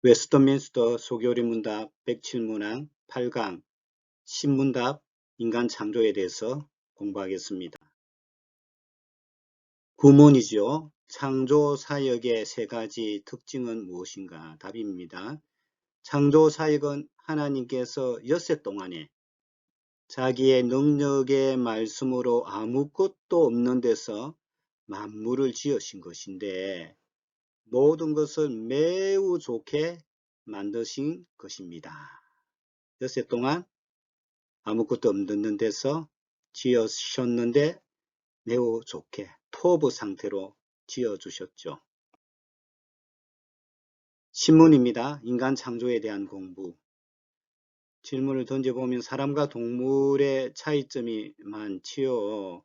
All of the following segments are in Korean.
웨스트민스터 소교리 문답 107문항 8강 신문답 인간 창조에 대해서 공부하겠습니다. 구문이죠. 창조 사역의 세 가지 특징은 무엇인가? 답입니다. 창조 사역은 하나님께서 엿새 동안에 자기의 능력의 말씀으로 아무것도 없는 데서 만물을 지으신 것인데 모든 것을 매우 좋게 만드신 것입니다. 엿새 동안 아무것도 없는 데서 지으셨는데 매우 좋게 토부 상태로 지어주셨죠. 신문입니다. 인간 창조에 대한 공부. 질문을 던져보면 사람과 동물의 차이점이 많지요.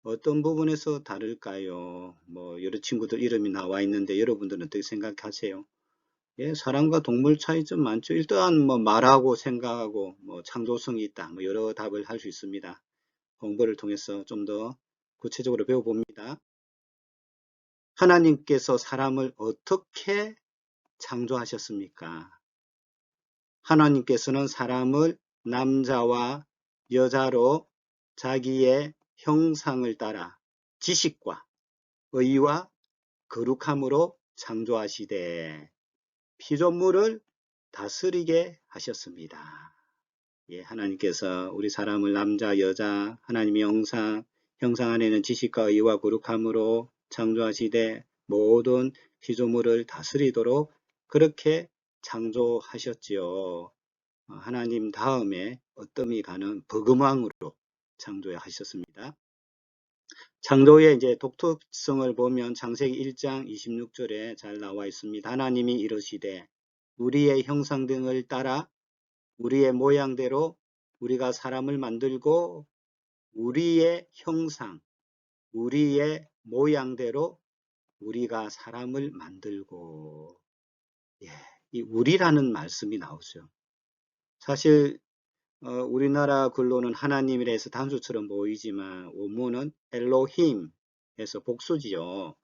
어떤 부분에서 다를까요? 여러 친구들 이름이 나와 있는데 여러분들은 어떻게 생각하세요? 예, 사람과 동물 차이점 많죠. 일단 말하고 생각하고 창조성이 있다. 여러 답을 할 수 있습니다. 공부를 통해서 좀 더 구체적으로 배워봅니다. 하나님께서 사람을 어떻게 창조하셨습니까? 하나님께서는 사람을 남자와 여자로 자기의 형상을 따라 지식과 의와 거룩함으로 창조하시되 피조물을 다스리게 하셨습니다. 예, 하나님께서 우리 사람을 남자, 여자, 하나님의 형상 안에는 지식과 의와 거룩함으로 창조하시되 모든 피조물을 다스리도록 그렇게 창조하셨지요. 하나님 다음에 어뜸이 가는 버금왕으로 창조하셨습니다. 창조의 이제 독특성을 보면 창세기 1장 26절에 잘 나와 있습니다. 하나님이 이르시되 우리의 형상 등을 따라 우리의 모양대로 우리가 사람을 만들고 우리의 형상, 우리의 모양대로 우리가 사람을 만들고 예, 이 우리라는 말씀이 나오죠. 사실 우리나라 글로는 하나님이라 해서 단수처럼 보이지만 원문은 엘로힘에서 복수지요.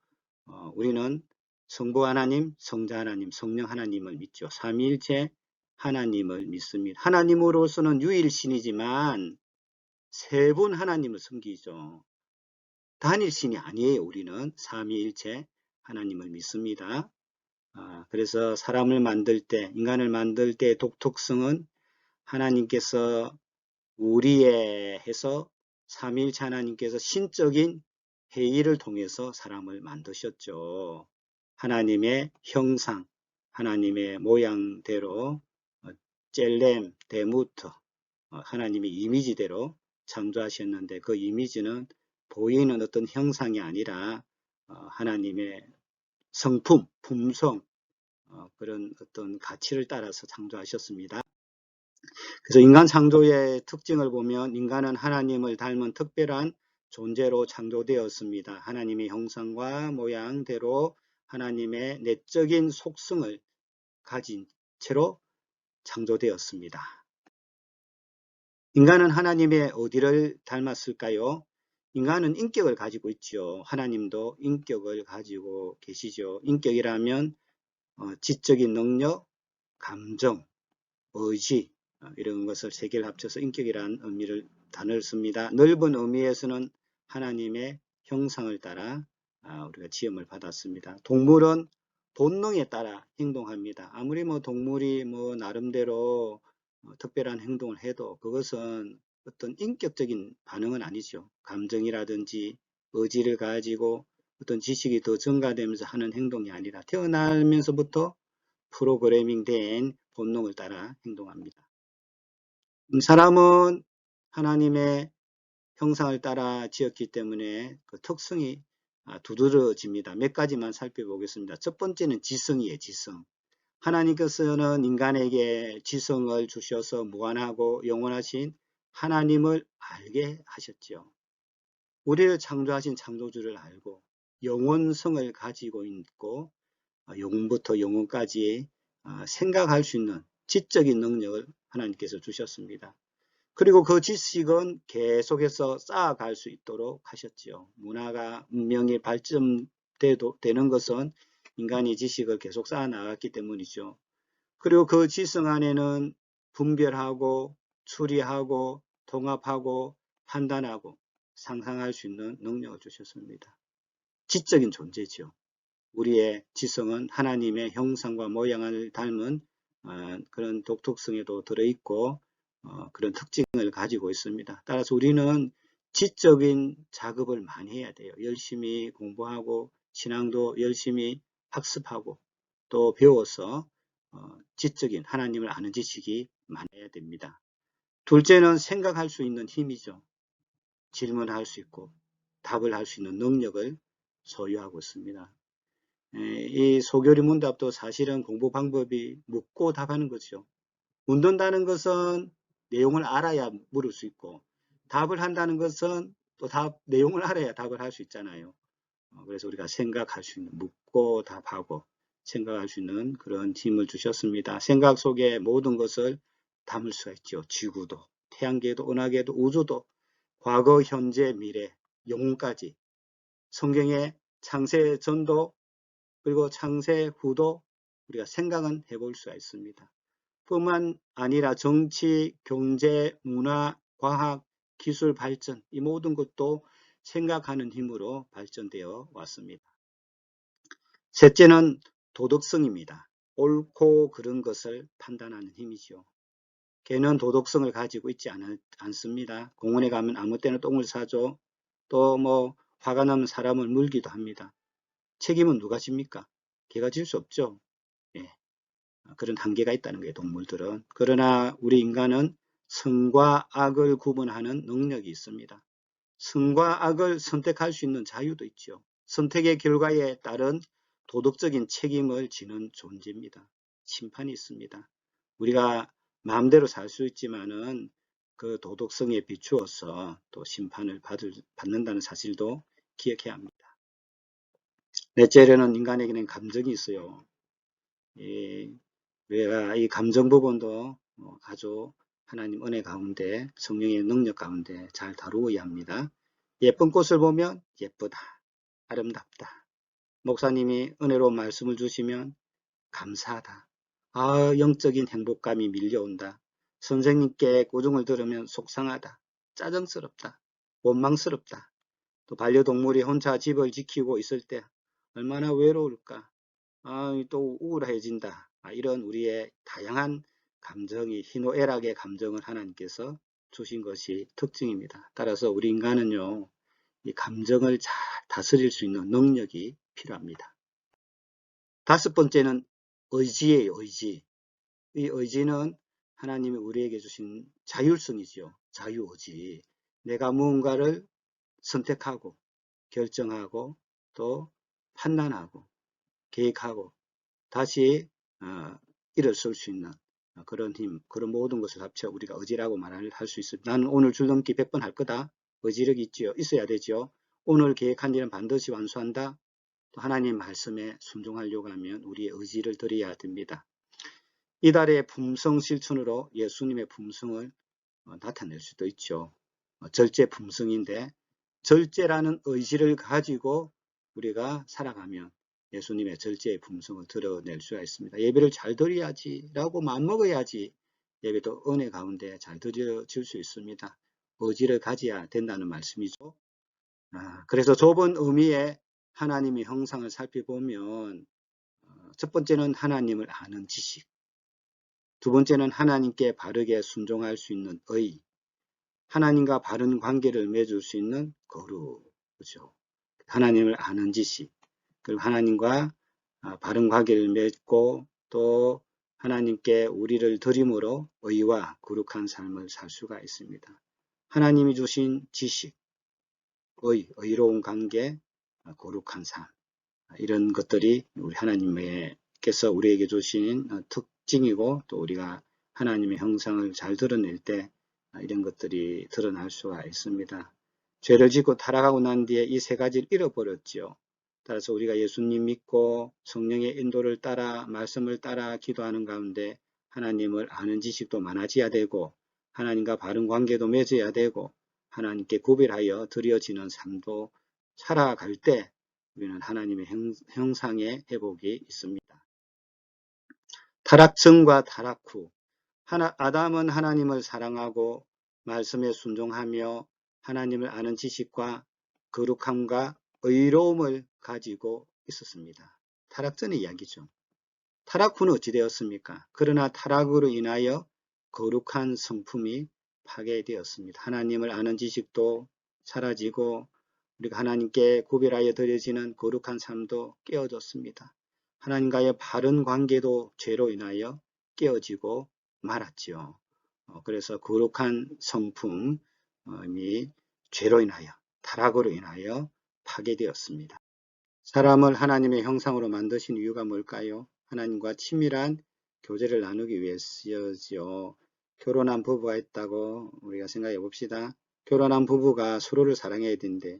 우리는 성부 하나님, 성자 하나님, 성령 하나님을 믿죠. 삼위일체 하나님을 믿습니다. 하나님으로서는 유일신이지만 세 분 하나님을 섬기죠. 단일신이 아니에요. 우리는 삼위일체 하나님을 믿습니다. 그래서 사람을 만들 때, 인간을 만들 때 독특성은 하나님께서 우리에 해서 삼위일체 하나님께서 신적인 회의를 통해서 사람을 만드셨죠. 하나님의 형상, 하나님의 모양대로 젤렘, 데무트, 하나님의 이미지대로 창조하셨는데 그 이미지는 보이는 어떤 형상이 아니라 하나님의 성품, 품성, 그런 어떤 가치를 따라서 창조하셨습니다. 그래서 인간 창조의 특징을 보면 인간은 하나님을 닮은 특별한 존재로 창조되었습니다. 하나님의 형상과 모양대로 하나님의 내적인 속성을 가진 채로 창조되었습니다. 인간은 하나님의 어디를 닮았을까요? 인간은 인격을 가지고 있죠. 하나님도 인격을 가지고 계시죠. 인격이라면 지적인 능력, 감정, 의지 이런 것을 세 개를 합쳐서 인격이라는 의미를 단어를 씁니다. 넓은 의미에서는 하나님의 형상을 따라 우리가 지음을 받았습니다. 동물은 본능에 따라 행동합니다. 아무리 동물이 나름대로 특별한 행동을 해도 그것은 어떤 인격적인 반응은 아니죠. 감정이라든지 의지를 가지고 어떤 지식이 더 증가되면서 하는 행동이 아니라 태어나면서부터 프로그래밍 된 본능을 따라 행동합니다. 사람은 하나님의 형상을 따라 지었기 때문에 그 특성이 두드러집니다. 몇 가지만 살펴보겠습니다. 첫 번째는 지성이에요. 지성. 하나님께서는 인간에게 지성을 주셔서 무한하고 영원하신 하나님을 알게 하셨죠. 우리를 창조하신 창조주를 알고 영원성을 가지고 있고 영원부터 영원까지 생각할 수 있는 지적인 능력을 하나님께서 주셨습니다. 그리고 그 지식은 계속해서 쌓아갈 수 있도록 하셨지요. 문명이 발전되는 것은 인간이 지식을 계속 쌓아 나갔기 때문이죠. 그리고 그 지성 안에는 분별하고 추리하고 통합하고 판단하고 상상할 수 있는 능력을 주셨습니다. 지적인 존재죠. 우리의 지성은 하나님의 형상과 모양을 닮은 그런 독특성에도 들어있고 그런 특징을 가지고 있습니다. 따라서 우리는 지적인 작업을 많이 해야 돼요. 열심히 공부하고 신앙도 열심히 학습하고 또 배워서 지적인 하나님을 아는 지식이 많아야 됩니다. 둘째는 생각할 수 있는 힘이죠. 질문할 수 있고 답을 할 수 있는 능력을 소유하고 있습니다. 이 소교리 문답도 사실은 공부 방법이 묻고 답하는 거죠. 묻는다는 것은 내용을 알아야 물을 수 있고 답을 한다는 것은 또 내용을 알아야 답을 할 수 있잖아요. 그래서 우리가 생각할 수 있는 묻고 답하고 생각할 수 있는 그런 힘을 주셨습니다. 생각 속에 모든 것을 담을 수가 있죠. 지구도, 태양계도, 은하계도, 우주도, 과거, 현재, 미래, 영혼까지 성경의 창세 전도 그리고 창세 후도 우리가 생각은 해볼 수가 있습니다. 뿐만 아니라 정치, 경제, 문화, 과학, 기술 발전 이 모든 것도 생각하는 힘으로 발전되어 왔습니다. 셋째는 도덕성입니다. 옳고 그른 것을 판단하는 힘이죠. 개는 도덕성을 가지고 있지 않습니다. 공원에 가면 아무 때나 똥을 싸죠. 또 뭐 화가 나면 사람을 물기도 합니다. 책임은 누가 집니까? 개가 질 수 없죠. 예, 그런 한계가 있다는 거예요, 동물들은. 그러나 우리 인간은 선과 악을 구분하는 능력이 있습니다. 선과 악을 선택할 수 있는 자유도 있죠. 선택의 결과에 따른 도덕적인 책임을 지는 존재입니다. 심판이 있습니다. 우리가 마음대로 살 수 있지만은 그 도덕성에 비추어서 또 심판을 받는다는 사실도 기억해야 합니다. 넷째로는 인간에게는 감정이 있어요. 우리가 이 감정 부분도 아주 하나님 은혜 가운데 성령의 능력 가운데 잘 다루어야 합니다. 예쁜 꽃을 보면 예쁘다, 아름답다. 목사님이 은혜로운 말씀을 주시면 감사하다. 영적인 행복감이 밀려온다. 선생님께 꾸중을 들으면 속상하다, 짜증스럽다, 원망스럽다. 또 반려동물이 혼자 집을 지키고 있을 때 얼마나 외로울까. 또 우울해진다. 이런 우리의 다양한 감정이 희노애락의 감정을 하나님께서 주신 것이 특징입니다. 따라서 우리 인간은요, 이 감정을 잘 다스릴 수 있는 능력이 필요합니다. 다섯 번째는 의지예요, 의지. 이 의지는 하나님이 우리에게 주신 자율성이죠. 자유의지. 내가 무언가를 선택하고 결정하고 또 판단하고 계획하고 다시 일어설 수 있는 그런 힘, 그런 모든 것을 합쳐 우리가 의지라고 말할 수 있습니다. 나는 오늘 줄넘기 100번 할 거다. 의지력이 있지요. 있어야 되죠. 오늘 계획한 일은 반드시 완수한다. 또 하나님 말씀에 순종하려고 하면 우리의 의지를 드려야 됩니다. 이달의 품성 실천으로 예수님의 품성을 나타낼 수도 있죠. 절제 품성인데 절제라는 의지를 가지고 우리가 살아가면 예수님의 절제의 품성을 드러낼 수가 있습니다. 예배를 잘 드려야지 라고 마음먹어야지 예배도 은혜 가운데 잘 드려질 수 있습니다. 의지를 가져야 된다는 말씀이죠. 그래서 좁은 의미의 하나님의 형상을 살펴보면 첫 번째는 하나님을 아는 지식, 두 번째는 하나님께 바르게 순종할 수 있는 의, 하나님과 바른 관계를 맺을 수 있는 거룩, 그렇죠? 하나님을 아는 지식, 그리고 하나님과 바른 관계를 맺고 또 하나님께 우리를 드림으로 의와 거룩한 삶을 살 수가 있습니다. 하나님이 주신 지식, 의로운 관계, 거룩한 삶, 이런 것들이 우리 하나님께서 우리에게 주신 특징이고 또 우리가 하나님의 형상을 잘 드러낼 때 이런 것들이 드러날 수가 있습니다. 죄를 짓고 타락하고 난 뒤에 이 세 가지를 잃어버렸죠. 따라서 우리가 예수님 믿고 성령의 인도를 따라 말씀을 따라 기도하는 가운데 하나님을 아는 지식도 많아져야 되고 하나님과 바른 관계도 맺어야 되고 하나님께 구별하여 드려지는 삶도 살아갈 때 우리는 하나님의 형상의 회복이 있습니다. 타락 전과 타락 후 아담은 하나님을 사랑하고 말씀에 순종하며 하나님을 아는 지식과 거룩함과 의로움을 가지고 있었습니다. 타락 전의 이야기죠. 타락 후는 어찌 되었습니까? 그러나 타락으로 인하여 거룩한 성품이 파괴되었습니다. 하나님을 아는 지식도 사라지고 우리가 하나님께 구별하여 드려지는 거룩한 삶도 깨어졌습니다. 하나님과의 바른 관계도 죄로 인하여 깨어지고 말았지요. 그래서 거룩한 성품이 죄로 인하여 타락으로 인하여 파괴되었습니다. 사람을 하나님의 형상으로 만드신 이유가 뭘까요? 하나님과 친밀한 교제를 나누기 위해서지요. 결혼한 부부가 있다고 우리가 생각해 봅시다. 결혼한 부부가 서로를 사랑해야 되는데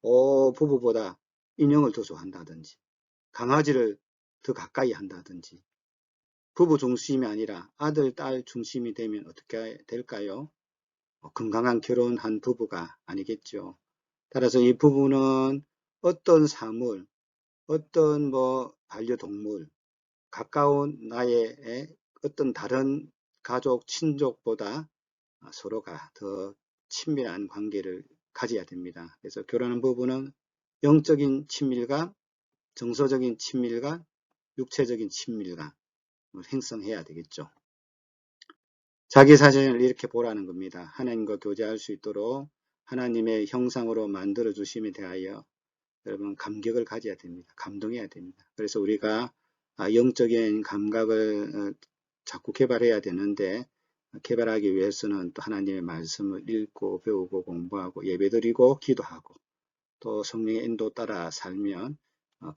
부부보다 인형을 더 좋아한다든지 강아지를 더 가까이 한다든지 부부 중심이 아니라 아들, 딸 중심이 되면 어떻게 될까요? 건강한 결혼한 부부가 아니겠죠. 따라서 이 부부는 어떤 사물, 어떤 반려동물, 가까운 나의 어떤 다른 가족, 친족보다 서로가 더 친밀한 관계를 가져야 됩니다. 그래서 결혼한 부부는 영적인 친밀감, 정서적인 친밀감, 육체적인 친밀감을 형성해야 되겠죠. 자기 자신을 이렇게 보라는 겁니다. 하나님과 교제할 수 있도록 하나님의 형상으로 만들어 주심에 대하여 여러분 감격을 가져야 됩니다. 감동해야 됩니다. 그래서 우리가 영적인 감각을 자꾸 개발해야 되는데 개발하기 위해서는 또 하나님의 말씀을 읽고 배우고 공부하고 예배드리고 기도하고 또 성령의 인도 따라 살면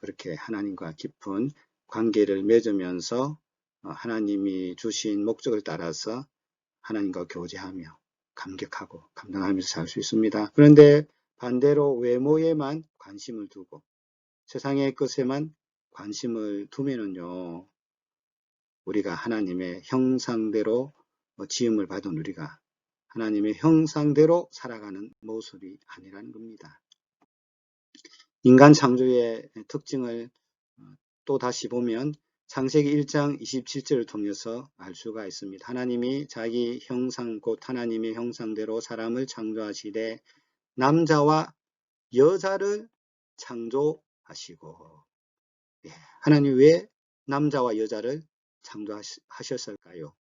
그렇게 하나님과 깊은 관계를 맺으면서 하나님이 주신 목적을 따라서 하나님과 교제하며 감격하고 감당하면서 살 수 있습니다. 그런데 반대로 외모에만 관심을 두고 세상의 것에만 관심을 두면은요, 우리가 하나님의 형상대로 지음을 받은 우리가 하나님의 형상대로 살아가는 모습이 아니라는 겁니다. 인간 창조의 특징을 또 다시 보면 창세기 1장 27절을 통해서 알 수가 있습니다. 하나님이 자기 형상 곧 하나님의 형상대로 사람을 창조하시되 남자와 여자를 창조하시고 하나님 왜 남자와 여자를 창조하셨을까요?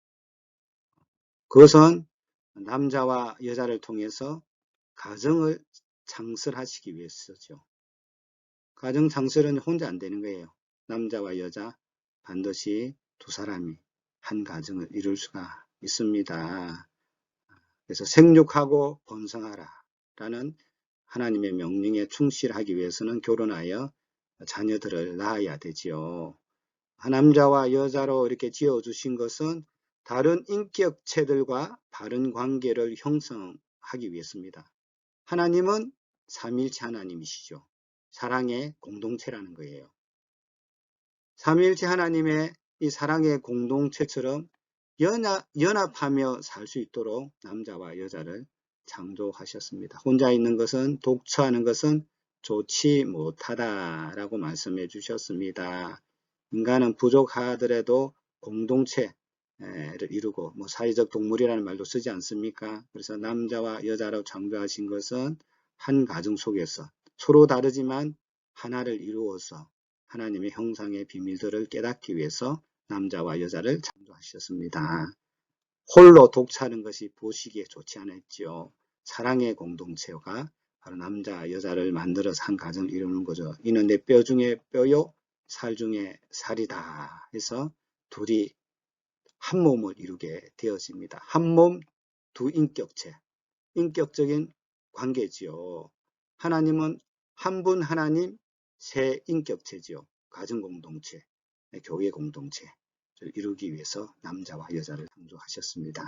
그것은 남자와 여자를 통해서 가정을 창설하시기 위해서죠. 가정 창설은 혼자 안 되는 거예요. 남자와 여자 반드시 두 사람이 한 가정을 이룰 수가 있습니다. 그래서 생육하고 번성하라 라는 하나님의 명령에 충실하기 위해서는 결혼하여 자녀들을 낳아야 되지요. 남자와 여자로 이렇게 지어주신 것은 다른 인격체들과 바른 관계를 형성하기 위해서입니다. 하나님은 삼위일체 하나님이시죠. 사랑의 공동체라는 거예요. 삼위일체 하나님의 이 사랑의 공동체처럼 연합하며 살 수 있도록 남자와 여자를 창조하셨습니다. 혼자 있는 것은 독처하는 것은 좋지 못하다라고 말씀해 주셨습니다. 인간은 부족하더라도 공동체를 이루고 사회적 동물이라는 말도 쓰지 않습니까? 그래서 남자와 여자로 창조하신 것은 한 가정 속에서 서로 다르지만 하나를 이루어서 하나님의 형상의 비밀들을 깨닫기 위해서 남자와 여자를 창조하셨습니다. 홀로 독차는 것이 보시기에 좋지 않았지요. 사랑의 공동체가 바로 남자 여자를 만들어서 한 가정을 이루는 거죠. 이는 내 뼈 중에 뼈요 살 중에 살이다 해서 둘이 한 몸을 이루게 되어집니다. 한 몸 두 인격체, 인격적인 관계지요. 하나님은 한 분 하나님 세 인격체지요. 가정 공동체, 교회 공동체를 이루기 위해서 남자와 여자를 창조하셨습니다.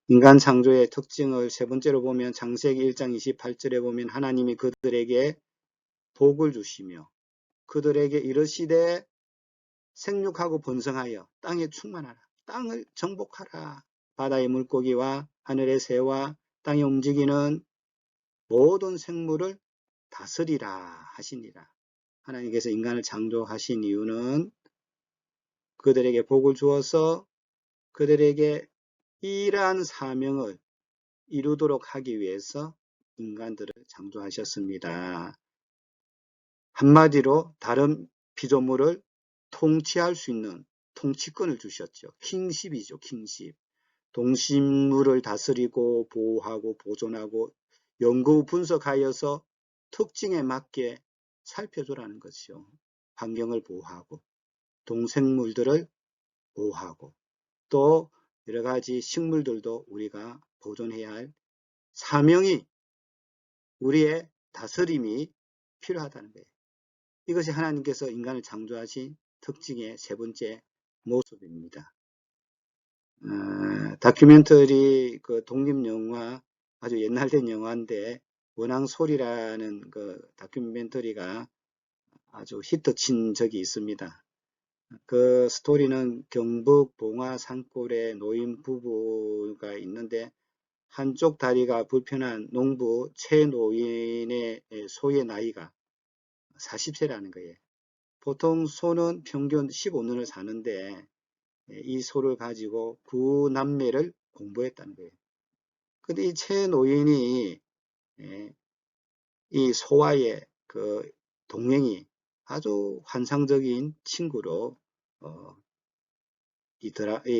인간 창조의 특징을 세 번째로 보면 창세기 1장 28절에 보면 하나님이 그들에게 복을 주시며 그들에게 이르시되 생육하고 번성하여 땅에 충만하라. 땅을 정복하라. 바다의 물고기와 하늘의 새와 땅에 움직이는 모든 생물을 다스리라 하시니라. 하나님께서 인간을 창조하신 이유는 그들에게 복을 주어서 그들에게 이러한 사명을 이루도록 하기 위해서 인간들을 창조하셨습니다. 한마디로 다른 피조물을 통치할 수 있는 통치권을 주셨죠. 킹십이죠. 킹십. 동식물을 다스리고 보호하고 보존하고 연구 분석하여서 특징에 맞게 살펴주라는 것이죠. 환경을 보호하고 동생물들을 보호하고 또 여러가지 식물들도 우리가 보존해야 할 사명이 우리의 다스림이 필요하다는 거예요. 이것이 하나님께서 인간을 창조하신 특징의 세 번째 모습입니다. 다큐멘터리 그 독립영화 아주 옛날 된 영화인데 원앙소리라는 그 다큐멘터리가 아주 히트친 적이 있습니다. 그 스토리는 경북 봉화 산골에 노인 부부가 있는데 한쪽 다리가 불편한 농부 최노인의 소의 나이가 40세라는 거예요. 보통 소는 평균 15년을 사는데 이 소를 가지고 9남매를 공부했다는 거예요. 근데 이 최노인이 이 소와의 그 동행이 아주 환상적인 친구로 이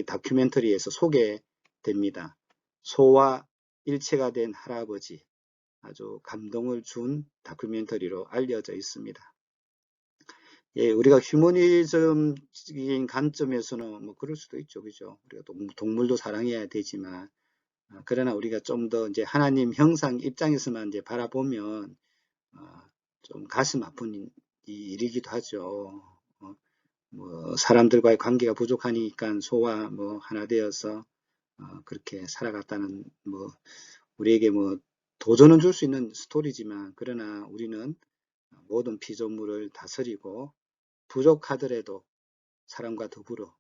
다큐멘터리에서 소개됩니다. 소와 일체가 된 할아버지, 아주 감동을 준 다큐멘터리로 알려져 있습니다. 예, 우리가 휴머니즘적인 관점에서는 뭐 그럴 수도 있죠, 그죠? 우리가 동물도 사랑해야 되지만, 그러나 우리가 좀 더 이제 하나님 형상 입장에서만 이제 바라보면 좀 가슴 아픈 일이기도 하죠. 뭐 사람들과의 관계가 부족하니까 소와 뭐 하나 되어서 그렇게 살아갔다는 뭐 우리에게 뭐 도전은 줄 수 있는 스토리지만 그러나 우리는 모든 피조물을 다스리고 부족하더라도 사람과 더불어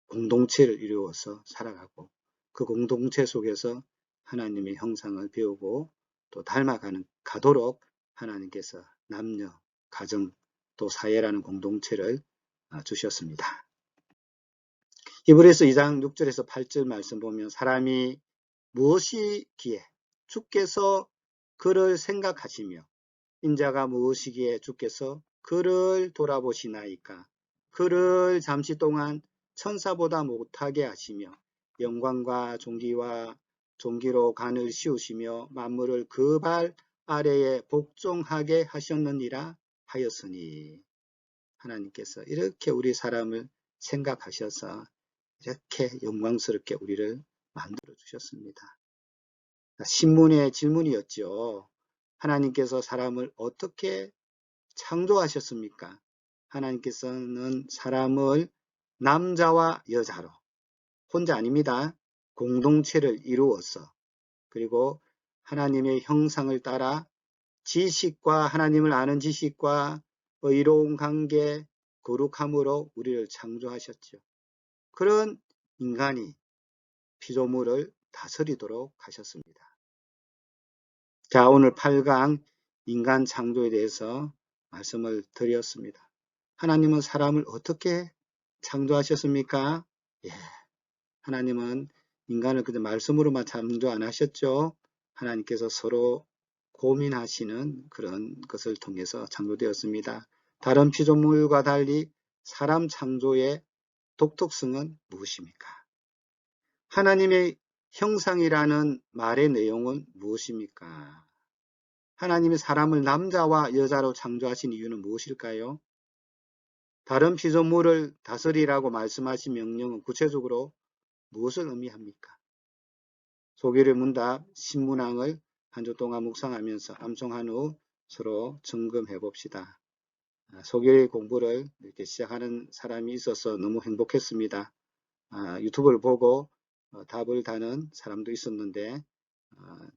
공동체를 이루어서 살아가고 그 공동체 속에서 하나님의 형상을 배우고 또 닮아가는 가도록 하나님께서 남녀, 가정, 또 사회라는 공동체를 주셨습니다. 히브리서 2장 6절에서 8절 말씀 보면 사람이 무엇이기에 주께서 그를 생각하시며 인자가 무엇이기에 주께서 그를 돌아보시나이까. 그를 잠시 동안 천사보다 못하게 하시며 영광과 존귀로 간을 씌우시며 만물을 그 발 아래에 복종하게 하셨느니라 하였으니. 하나님께서 이렇게 우리 사람을 생각하셔서 이렇게 영광스럽게 우리를 만들어 주셨습니다. 신문의 질문이었죠. 하나님께서 사람을 어떻게 창조하셨습니까? 하나님께서는 사람을 남자와 여자로 혼자 아닙니다. 공동체를 이루어서 그리고 하나님의 형상을 따라 지식과 하나님을 아는 지식과 의로운 관계, 거룩함으로 우리를 창조하셨죠. 그런 인간이 피조물을 다스리도록 하셨습니다. 자, 오늘 8강 인간 창조에 대해서 말씀을 드렸습니다. 하나님은 사람을 어떻게 창조하셨습니까? 예, 하나님은 인간을 그저 말씀으로만 창조 안 하셨죠. 하나님께서 서로 고민하시는 그런 것을 통해서 창조되었습니다. 다른 피조물과 달리 사람 창조의 독특성은 무엇입니까? 하나님의 형상이라는 말의 내용은 무엇입니까? 하나님이 사람을 남자와 여자로 창조하신 이유는 무엇일까요? 다른 피조물을 다스리라고 말씀하신 명령은 구체적으로 무엇을 의미합니까? 소개의 문답 신문항을 한 주 동안 묵상하면서 암송한 후 서로 점검해 봅시다. 소개의 공부를 이렇게 시작하는 사람이 있어서 너무 행복했습니다. 유튜브를 보고 답을 다는 사람도 있었는데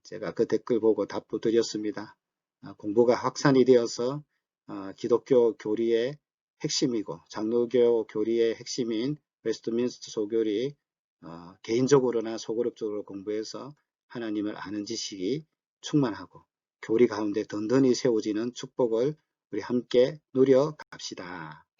제가 그 댓글 보고 답도 드렸습니다. 공부가 확산이 되어서 기독교 교리의 핵심이고 장로교 교리의 핵심인 웨스트민스터 소교리 개인적으로나 소그룹적으로 공부해서 하나님을 아는 지식이 충만하고 교리 가운데 든든히 세워지는 축복을 우리 함께 누려 갑시다.